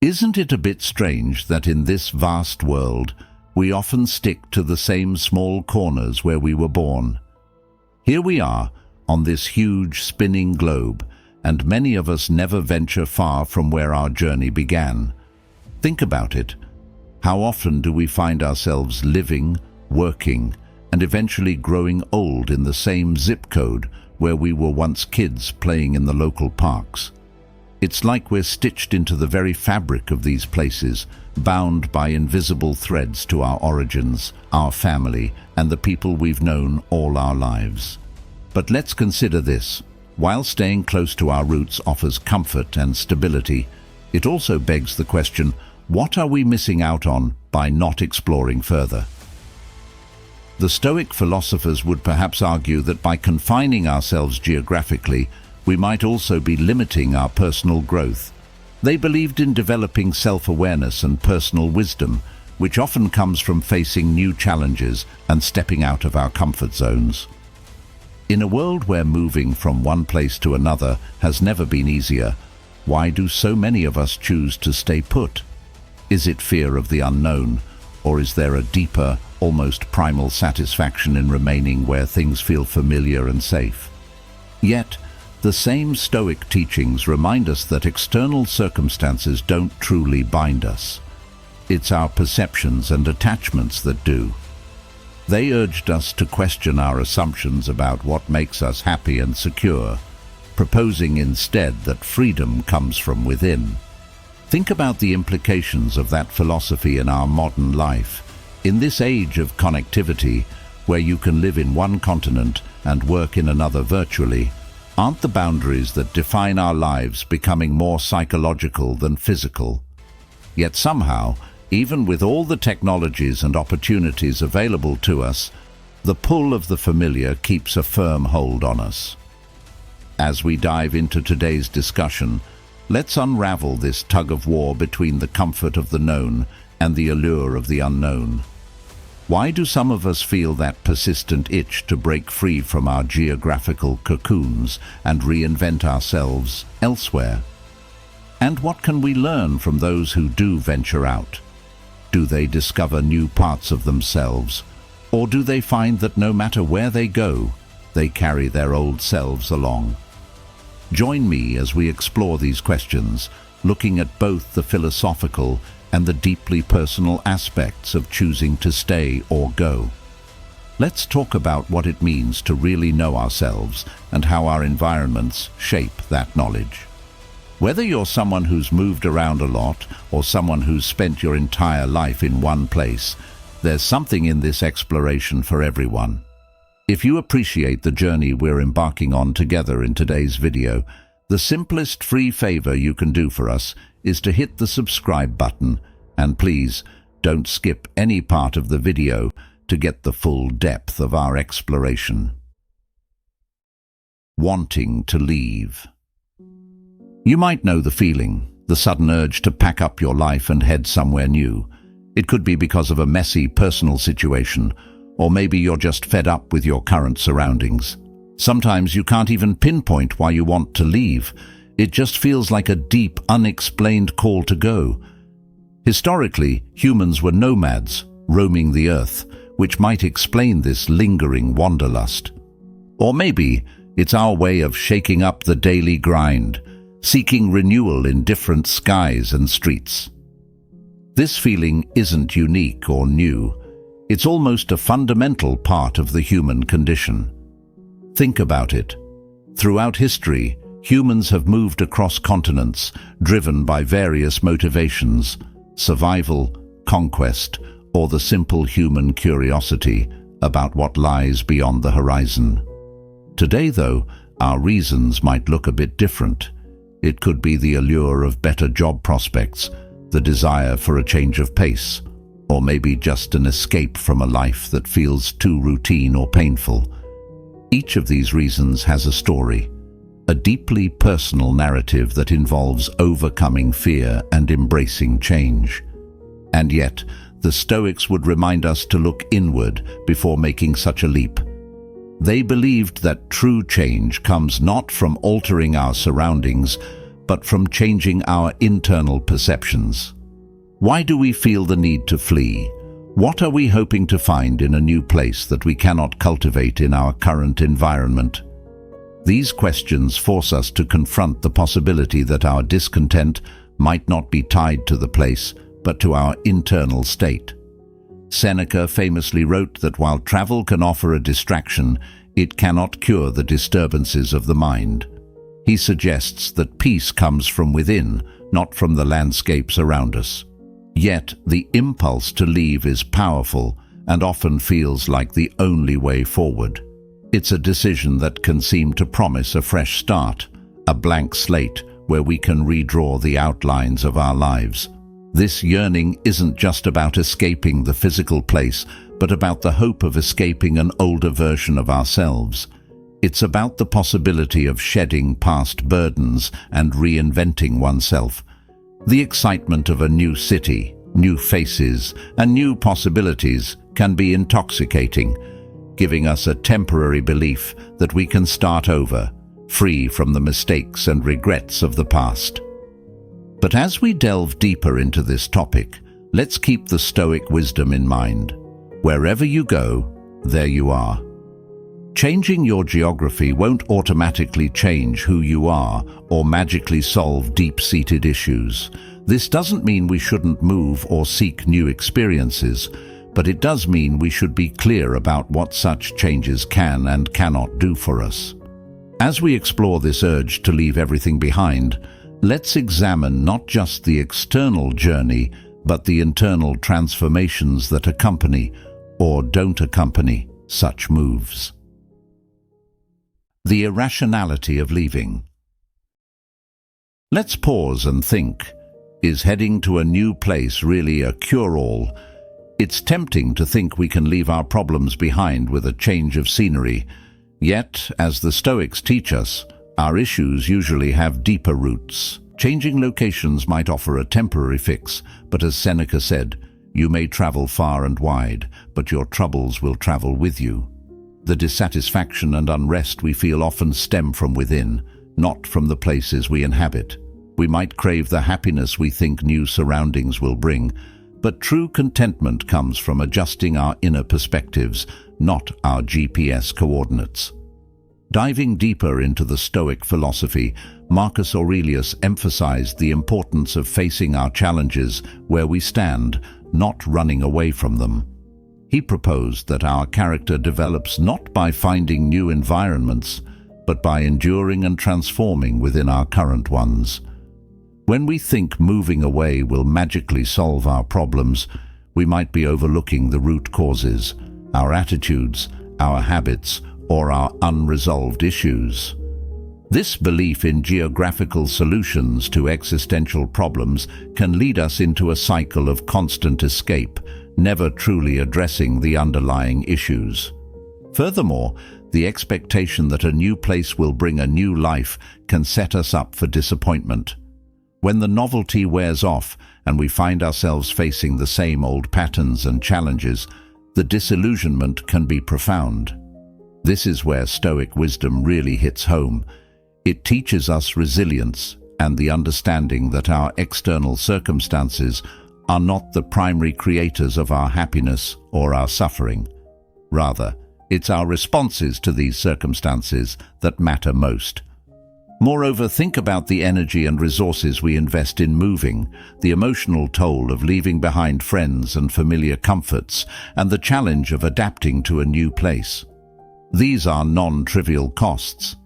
Isn't it a bit strange that in this vast world, we often stick to the same small corners where we were born? Here we are, on this huge spinning globe, and many of us never venture far from where our journey began. Think about it. How often do we find ourselves living, working, and eventually growing old in the same zip code where we were once kids playing in the local parks? It's like we're stitched into the very fabric of these places, bound by invisible threads to our origins, our family, and the people we've known all our lives. But let's consider this. While staying close to our roots offers comfort and stability, it also begs the question, what are we missing out on by not exploring further? The Stoic philosophers would perhaps argue that by confining ourselves geographically, we might also be limiting our personal growth. They believed in developing self-awareness and personal wisdom, which often comes from facing new challenges and stepping out of our comfort zones. In a world where moving from one place to another has never been easier, why do so many of us choose to stay put? Is it fear of the unknown, or is there a deeper, almost primal satisfaction in remaining where things feel familiar and safe? Yet, the same Stoic teachings remind us that external circumstances don't truly bind us. It's our perceptions and attachments that do. They urged us to question our assumptions about what makes us happy and secure, proposing instead that freedom comes from within. Think about the implications of that philosophy in our modern life. In this age of connectivity, where you can live in one continent and work in another virtually, aren't the boundaries that define our lives becoming more psychological than physical? Yet somehow, even with all the technologies and opportunities available to us, the pull of the familiar keeps a firm hold on us. As we dive into today's discussion, let's unravel this tug-of-war between the comfort of the known and the allure of the unknown. Why do some of us feel that persistent itch to break free from our geographical cocoons and reinvent ourselves elsewhere? And what can we learn from those who do venture out? Do they discover new parts of themselves, or do they find that no matter where they go, they carry their old selves along? Join me as we explore these questions, looking at both the philosophical and the deeply personal aspects of choosing to stay or go. Let's talk about what it means to really know ourselves and how our environments shape that knowledge. Whether you're someone who's moved around a lot or someone who's spent your entire life in one place, there's something in this exploration for everyone. If you appreciate the journey we're embarking on together in today's video, the simplest free favor you can do for us is to hit the subscribe button, and please don't skip any part of the video to get the full depth of our exploration. Wanting to leave. You might know the feeling, the sudden urge to pack up your life and head somewhere new. It could be because of a messy personal situation, or maybe you're just fed up with your current surroundings. Sometimes you can't even pinpoint why you want to leave. It just feels like a deep, unexplained call to go. Historically, humans were nomads, roaming the earth, which might explain this lingering wanderlust. Or maybe it's our way of shaking up the daily grind, seeking renewal in different skies and streets. This feeling isn't unique or new. It's almost a fundamental part of the human condition. Think about it. Throughout history, humans have moved across continents, driven by various motivations: survival, conquest, or the simple human curiosity about what lies beyond the horizon. Today, though, our reasons might look a bit different. It could be the allure of better job prospects, the desire for a change of pace, or maybe just an escape from a life that feels too routine or painful. Each of these reasons has a story, a deeply personal narrative that involves overcoming fear and embracing change. And yet, the Stoics would remind us to look inward before making such a leap. They believed that true change comes not from altering our surroundings, but from changing our internal perceptions. Why do we feel the need to flee? What are we hoping to find in a new place that we cannot cultivate in our current environment? These questions force us to confront the possibility that our discontent might not be tied to the place, but to our internal state. Seneca famously wrote that while travel can offer a distraction, it cannot cure the disturbances of the mind. He suggests that peace comes from within, not from the landscapes around us. Yet, the impulse to leave is powerful and often feels like the only way forward. It's a decision that can seem to promise a fresh start, a blank slate where we can redraw the outlines of our lives. This yearning isn't just about escaping the physical place, but about the hope of escaping an older version of ourselves. It's about the possibility of shedding past burdens and reinventing oneself. The excitement of a new city, new faces, and new possibilities can be intoxicating, giving us a temporary belief that we can start over, free from the mistakes and regrets of the past. But as we delve deeper into this topic, let's keep the Stoic wisdom in mind. Wherever you go, there you are. Changing your geography won't automatically change who you are or magically solve deep-seated issues. This doesn't mean we shouldn't move or seek new experiences, but it does mean we should be clear about what such changes can and cannot do for us. As we explore this urge to leave everything behind, let's examine not just the external journey, but the internal transformations that accompany or don't accompany such moves. The irrationality of leaving. Let's pause and think. Is heading to a new place really a cure-all? It's tempting to think we can leave our problems behind with a change of scenery. Yet, as the Stoics teach us, our issues usually have deeper roots. Changing locations might offer a temporary fix, but as Seneca said, you may travel far and wide, but your troubles will travel with you. The dissatisfaction and unrest we feel often stem from within, not from the places we inhabit. We might crave the happiness we think new surroundings will bring, but true contentment comes from adjusting our inner perspectives, not our GPS coordinates. Diving deeper into the Stoic philosophy, Marcus Aurelius emphasized the importance of facing our challenges where we stand, not running away from them. He proposed that our character develops not by finding new environments, but by enduring and transforming within our current ones. When we think moving away will magically solve our problems, we might be overlooking the root causes, our attitudes, our habits, or our unresolved issues. This belief in geographical solutions to existential problems can lead us into a cycle of constant escape, never truly addressing the underlying issues. Furthermore, the expectation that a new place will bring a new life can set us up for disappointment. When the novelty wears off and we find ourselves facing the same old patterns and challenges, the disillusionment can be profound. This is where Stoic wisdom really hits home. It teaches us resilience and the understanding that our external circumstances are not the primary creators of our happiness or our suffering. Rather, it's our responses to these circumstances that matter most. Moreover, think about the energy and resources we invest in moving, the emotional toll of leaving behind friends and familiar comforts, and the challenge of adapting to a new place. These are non-trivial costs,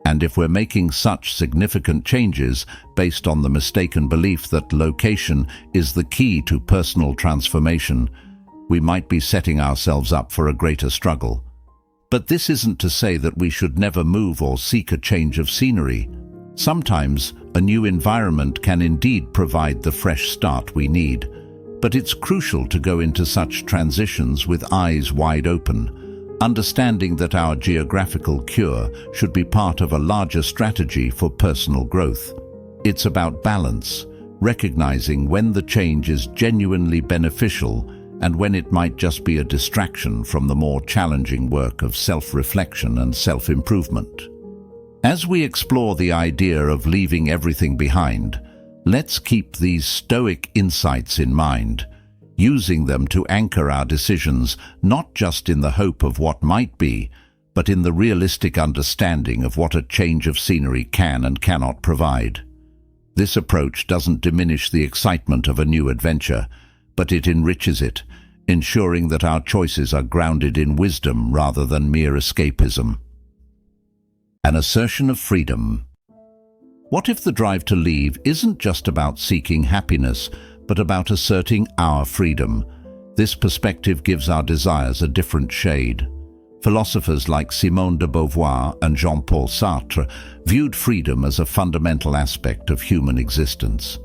and if we're making such significant changes based on the mistaken belief that location is the key to personal transformation, we might be setting ourselves up for a greater struggle. But this isn't to say that we should never move or seek a change of scenery. Sometimes a new environment can indeed provide the fresh start we need, but it's crucial to go into such transitions with eyes wide open, understanding that our geographical cure should be part of a larger strategy for personal growth. It's about balance, recognizing when the change is genuinely beneficial and when it might just be a distraction from the more challenging work of self-reflection and self-improvement. As we explore the idea of leaving everything behind, let's keep these Stoic insights in mind, using them to anchor our decisions not just in the hope of what might be, but in the realistic understanding of what a change of scenery can and cannot provide. This approach doesn't diminish the excitement of a new adventure, but it enriches it, ensuring that our choices are grounded in wisdom rather than mere escapism. An assertion of freedom. What if the drive to leave isn't just about seeking happiness, but about asserting our freedom? This perspective gives our desires a different shade. Philosophers like Simone de Beauvoir and Jean-Paul Sartre viewed freedom as a fundamental aspect of human existence.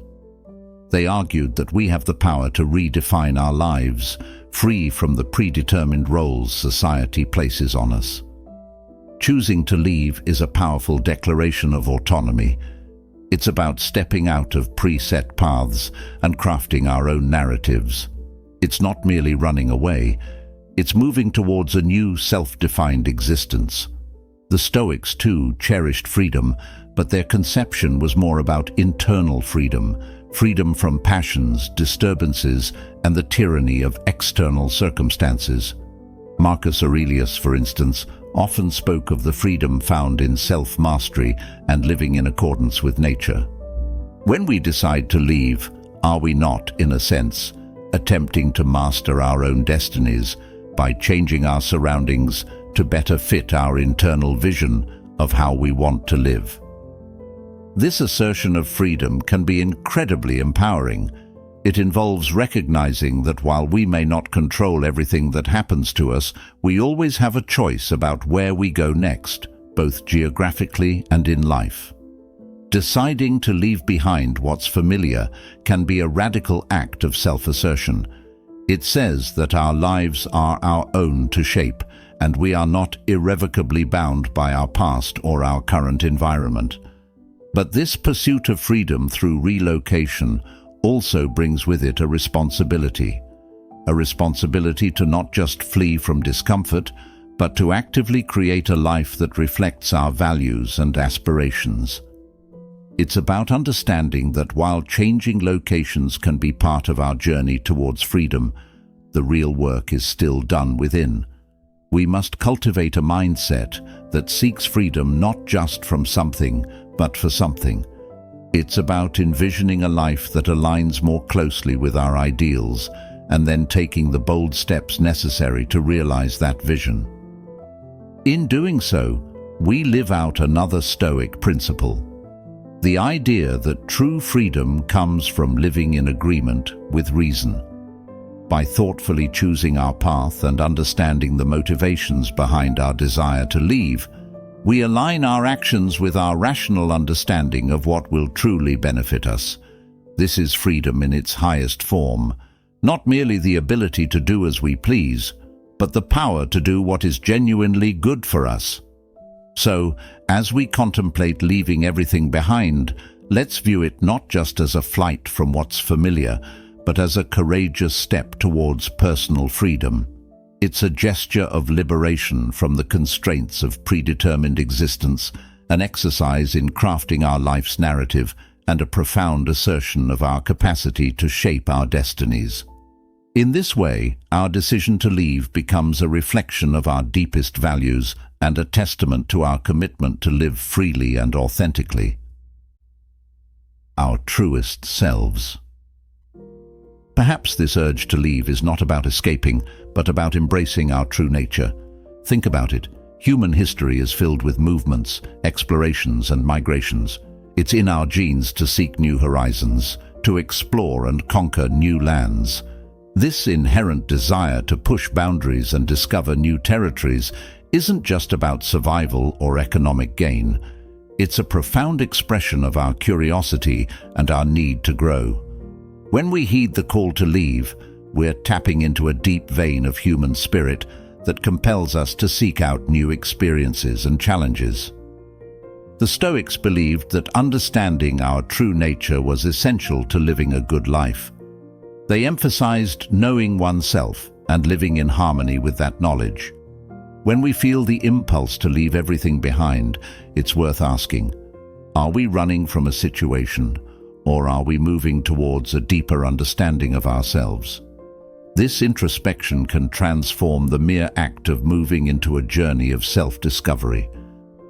They argued that we have the power to redefine our lives, free from the predetermined roles society places on us. Choosing to leave is a powerful declaration of autonomy. It's about stepping out of preset paths and crafting our own narratives. It's not merely running away. It's moving towards a new self-defined existence. The Stoics, too, cherished freedom, but their conception was more about internal freedom, freedom from passions, disturbances, and the tyranny of external circumstances. Marcus Aurelius, for instance, often spoke of the freedom found in self-mastery and living in accordance with nature. When we decide to leave, are we not, in a sense, attempting to master our own destinies by changing our surroundings to better fit our internal vision of how we want to live? This assertion of freedom can be incredibly empowering. It involves recognizing that while we may not control everything that happens to us, we always have a choice about where we go next, both geographically and in life. Deciding to leave behind what's familiar can be a radical act of self-assertion. It says that our lives are our own to shape, and we are not irrevocably bound by our past or our current environment. But this pursuit of freedom through relocation also brings with it a responsibility to not just flee from discomfort, but to actively create a life that reflects our values and aspirations. It's about understanding that while changing locations can be part of our journey towards freedom, the real work is still done within. We must cultivate a mindset that seeks freedom not just from something, but for something. It's about envisioning a life that aligns more closely with our ideals, and then taking the bold steps necessary to realize that vision. In doing so, we live out another Stoic principle: the idea that true freedom comes from living in agreement with reason. By thoughtfully choosing our path and understanding the motivations behind our desire to leave, we align our actions with our rational understanding of what will truly benefit us. This is freedom in its highest form, not merely the ability to do as we please, but the power to do what is genuinely good for us. So, as we contemplate leaving everything behind, let's view it not just as a flight from what's familiar, but as a courageous step towards personal freedom. It's a gesture of liberation from the constraints of predetermined existence, an exercise in crafting our life's narrative, and a profound assertion of our capacity to shape our destinies. In this way, our decision to leave becomes a reflection of our deepest values and a testament to our commitment to live freely and authentically. Our truest selves. Perhaps this urge to leave is not about escaping, but about embracing our true nature. Think about it. Human history is filled with movements, explorations, and migrations. It's in our genes to seek new horizons, to explore and conquer new lands. This inherent desire to push boundaries and discover new territories isn't just about survival or economic gain. It's a profound expression of our curiosity and our need to grow. When we heed the call to leave, we're tapping into a deep vein of human spirit that compels us to seek out new experiences and challenges. The Stoics believed that understanding our true nature was essential to living a good life. They emphasized knowing oneself and living in harmony with that knowledge. When we feel the impulse to leave everything behind, it's worth asking, are we running from a situation, or are we moving towards a deeper understanding of ourselves? This introspection can transform the mere act of moving into a journey of self-discovery.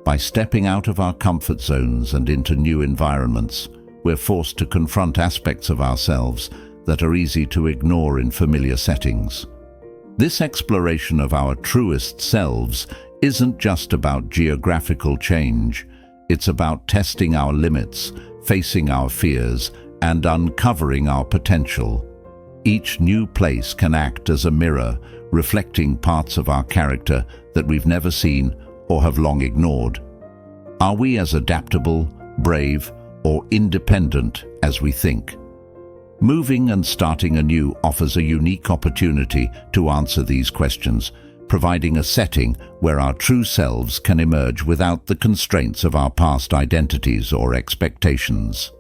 By stepping out of our comfort zones and into new environments, we're forced to confront aspects of ourselves that are easy to ignore in familiar settings. This exploration of our truest selves isn't just about geographical change. It's about testing our limits, facing our fears, and uncovering our potential. Each new place can act as a mirror, reflecting parts of our character that we've never seen or have long ignored. Are we as adaptable, brave, or independent as we think? Moving and starting anew offers a unique opportunity to answer these questions, providing a setting where our true selves can emerge without the constraints of our past identities or expectations.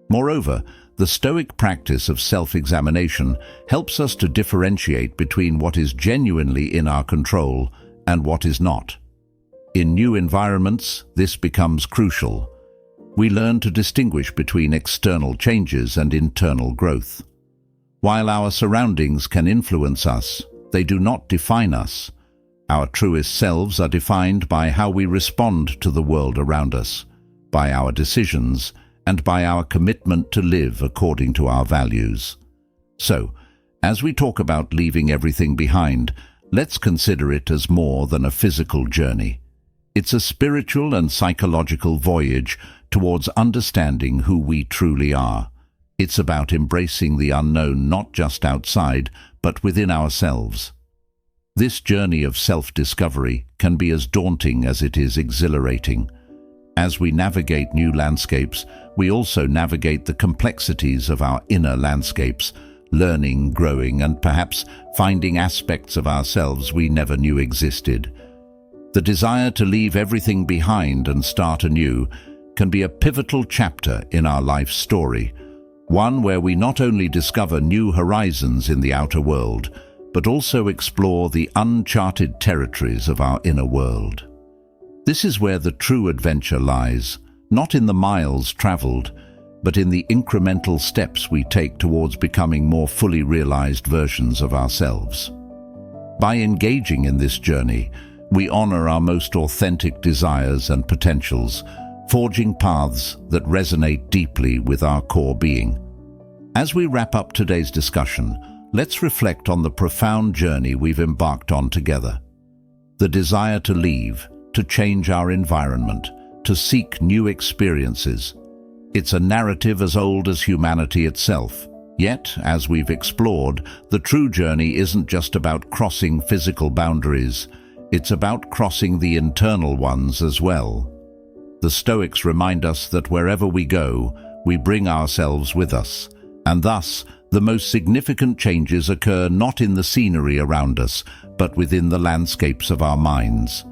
Moreover, the Stoic practice of self-examination helps us to differentiate between what is genuinely in our control and what is not. In new environments, this becomes crucial. We learn to distinguish between external changes and internal growth. While our surroundings can influence us, they do not define us. Our truest selves are defined by how we respond to the world around us, by our decisions, and by our commitment to live according to our values. So, as we talk about leaving everything behind, let's consider it as more than a physical journey. It's a spiritual and psychological voyage towards understanding who we truly are. It's about embracing the unknown not just outside, but within ourselves. This journey of self-discovery can be as daunting as it is exhilarating. As we navigate new landscapes, we also navigate the complexities of our inner landscapes, learning, growing, and perhaps finding aspects of ourselves we never knew existed. The desire to leave everything behind and start anew can be a pivotal chapter in our life story, one where we not only discover new horizons in the outer world, but also explore the uncharted territories of our inner world. This is where the true adventure lies, not in the miles traveled, but in the incremental steps we take towards becoming more fully realized versions of ourselves. By engaging in this journey, we honor our most authentic desires and potentials, forging paths that resonate deeply with our core being. As we wrap up today's discussion, let's reflect on the profound journey we've embarked on together. The desire to leave, to change our environment, to seek new experiences. It's a narrative as old as humanity itself. Yet, as we've explored, the true journey isn't just about crossing physical boundaries. It's about crossing the internal ones as well. The Stoics remind us that wherever we go, we bring ourselves with us, and thus the most significant changes occur not in the scenery around us, but within the landscapes of our minds.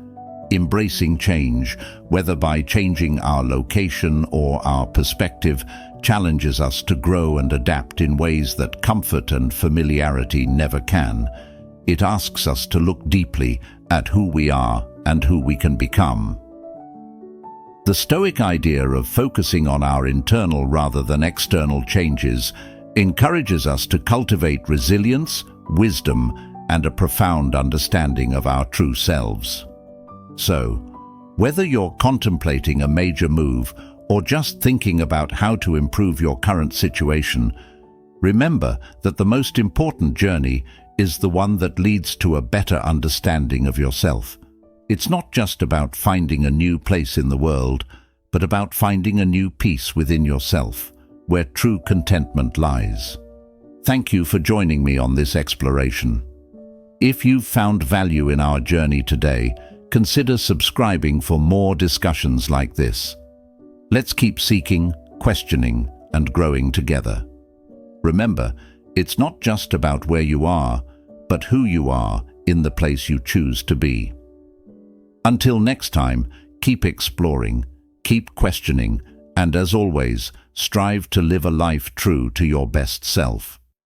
Embracing change, whether by changing our location or our perspective, challenges us to grow and adapt in ways that comfort and familiarity never can. It asks us to look deeply at who we are and who we can become. The Stoic idea of focusing on our internal rather than external changes encourages us to cultivate resilience, wisdom, and a profound understanding of our true selves. So, whether you're contemplating a major move or just thinking about how to improve your current situation, remember that the most important journey is the one that leads to a better understanding of yourself. It's not just about finding a new place in the world, but about finding a new peace within yourself, where true contentment lies. Thank you for joining me on this exploration. If you've found value in our journey today, consider subscribing for more discussions like this. Let's keep seeking, questioning, and growing together. Remember, it's not just about where you are, but who you are in the place you choose to be. Until next time, keep exploring, keep questioning, and as always, strive to live a life true to your best self.